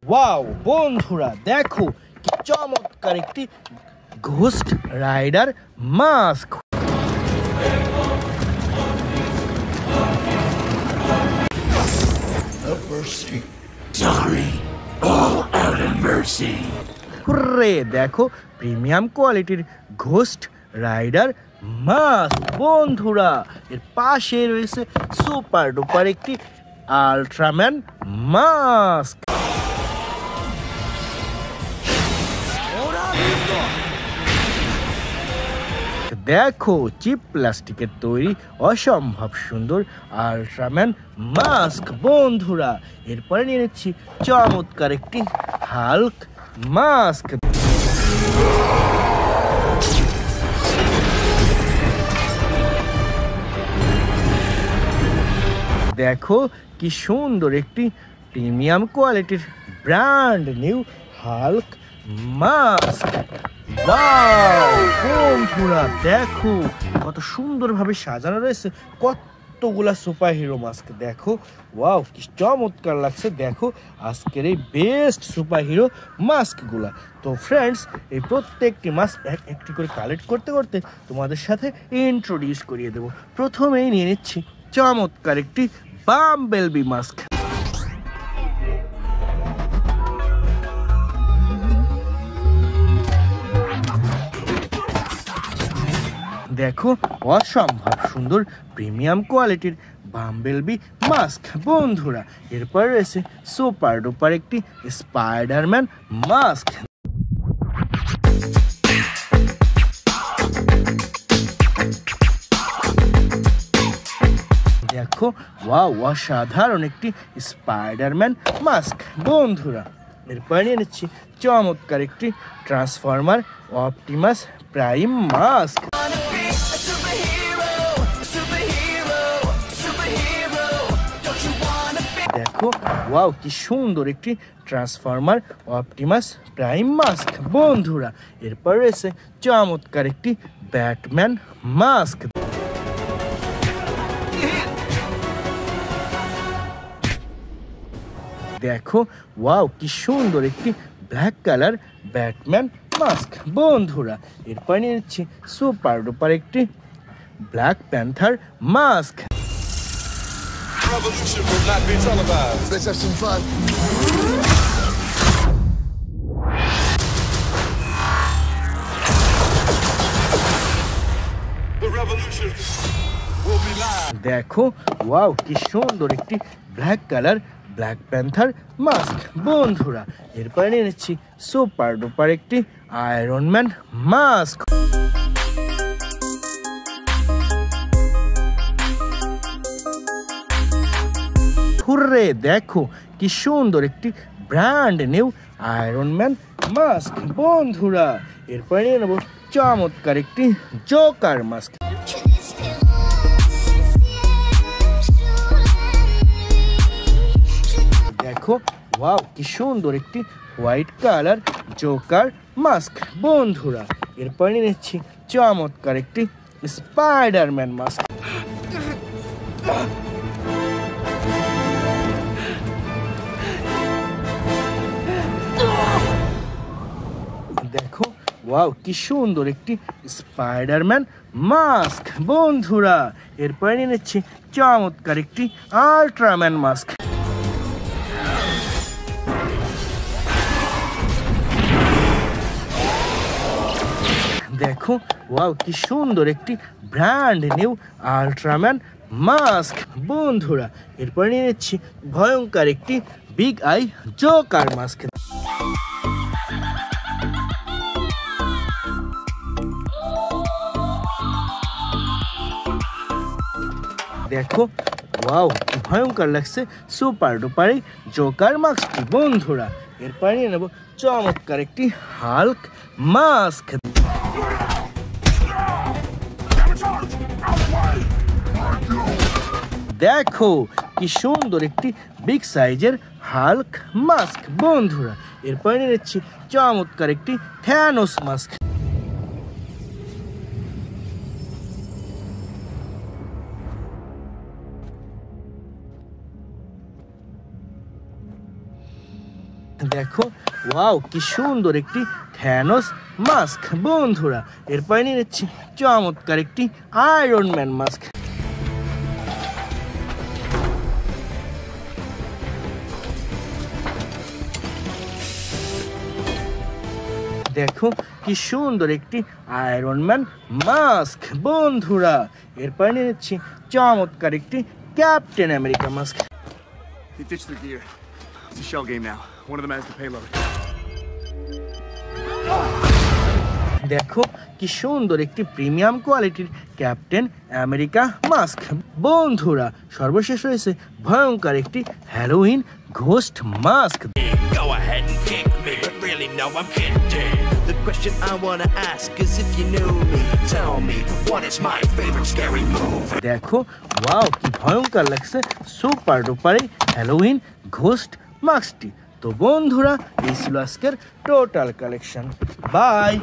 Wow বন্ধুরা দেখো কি চমৎকার একটি ঘোস্ট রাইডার মাস্ক। দেখো প্রিমিয়াম কোয়ালিটির ঘোস্ট রাইডার মাস্ক বন্ধুরা, এর পাশে রয়েছে সুপার ডুপার একটি আল্ট্রাম্যান মাস্ক। দেখো চিপ প্লাস্টিকের তৈরি অসম্ভব সুন্দর আল্ট্রাম্যান মাস্ক বন্ধুরা। এরপরে নিয়ে নিচ্ছি চমৎকার একটি হাল্ক মাস্ক। দেখো কি সুন্দর একটি প্রিমিয়াম কোয়ালিটির ব্র্যান্ড নিউ হাল্ক মাস্ক। বন্ধুরা দেখো কত সুন্দরভাবে সাজানো রয়েছে কতগুলা সুপার হিরো মাস্ক। দেখো ওয়াও কি চমৎকার লাগছে। দেখো আজকের এই বেস্ট সুপার হিরো মাস্কগুলা। তো ফ্রেন্ডস এই প্রত্যেকটি মাস্ক একটি করে কালেক্ট করতে করতে তোমাদের সাথে ইন্ট্রোডিউস করিয়ে দেবো। প্রথমেই নিয়ে নিচ্ছি চমৎকার একটি বাম্বেলবি মাস্ক। দেখো অসম্ভব সুন্দর প্রিমিয়াম কোয়ালিটির বাম্বেলবি মাস্ক বন্ধুরা। এরপর রয়েছে সুপার ডুপার একটি স্পাইডারম্যান মাস্ক। দেখো ওয়াও অসাধারণ একটি স্পাইডারম্যান মাস্ক বন্ধুরা। এরপর নিয়ে নিচ্ছি চমৎকার একটি ট্রান্সফর্মার অপটিমাস প্রাইম মাস্ক। দেখো ওয়াও কি সুন্দর একটি ট্রান্সফর্মার অপটিমাস প্রাইম মাস্ক বন্ধুরা। এরপর রয়েছে চমৎকার একটি ব্যাটম্যান মাস্ক। দেখো ওয়াও কি সুন্দর একটি ব্ল্যাক কালার ব্যাটম্যান মাস্ক বন্ধুরা। এরপর নিয়ে নিচ্ছি সুপার ডুপার একটি black panther mask. Revolution will not be televised. Let's have some fun. The revolution will be live. দেখো ওয়াও কি সুন্দর একটি black colour black panther mask বন্ধুরা। এরপর নিয়ে নিচ্ছি সুপার ডুপার একটি আয়রন ম্যান মাস্ক। হুররে দেখো কি সুন্দর একটি brand new iron man mask বন্ধুরা। এরপর নিয়ে নেব চমৎকার একটি জোকার মাস্ক। দেখো ওয়াও কি সুন্দর একটি হোয়াইট কালার জোকার মাস্ক বন্ধুরা। এরপর নিয়ে নিচ্ছি চমৎকার একটি স্পাইডারম্যান মাস্ক। দেখো ওয়াও কি সুন্দর একটি স্পাইডারম্যান মাস্ক বন্ধুরা। এরপর নিয়ে নিচ্ছি চমৎকার একটি আল্ট্রাম্যান মাস্ক। দেখো ওয়াও কি সুন্দর একটি ব্র্যান্ড নিউ আল্ট্রাম্যান মাস্ক বন্ধুরা। এরপর নিয়ে নিচ্ছি ভয়ঙ্কর একটি বিগ আই জোকার মাস্ক। দেখো ওয়াও ভয়ঙ্কর লাগছে সুপার ডুপার জোকার মাস্কটি বন্ধুরা। এরপর নিয়ে নেব চমৎকার একটি হাল্ক মাস্ক। দেখো কি সুন্দর একটি বিগ সাইজের হাল্ক মাস্ক বন্ধুরা। এরপর নিয়ে নিচ্ছি চমৎকার একটি থ্যানোস মাস্ক। দেখো ওয়াও কি সুন্দর একটি থ্যানোস মাস্ক বন্ধুরা। এরপরে নিয়ে নিচ্ছি চমৎকার একটি আয়রন ম্যান মাস্ক। দেখো কি সুন্দর একটি আয়রন ম্যান মাস্ক বন্ধুরা। এরপরে নিয়ে নিচ্ছি চমৎকার একটি captain America mask. He ditched their gear. It's a shell game now. One of them has the payload. দেখো কি সুন্দর একটি প্রিমিয়াম কোয়ালিটির ক্যাপ্টেন আমেরিকা মাস্ক বন্ধুরা। সর্বশেষ রয়েছে ভয়ঙ্কর একটি Halloween ghost mask. Go ahead and kick me, but really no, I'm kidding. The question I wanna ask is if you knew me, tell me, what is my favorite scary movie? দেখো wow কি ভয়ঙ্কর লাগছে super duper Halloween ghost মাস্কটি। তো বন্ধুরা এই ছিল আজকের total collection. By.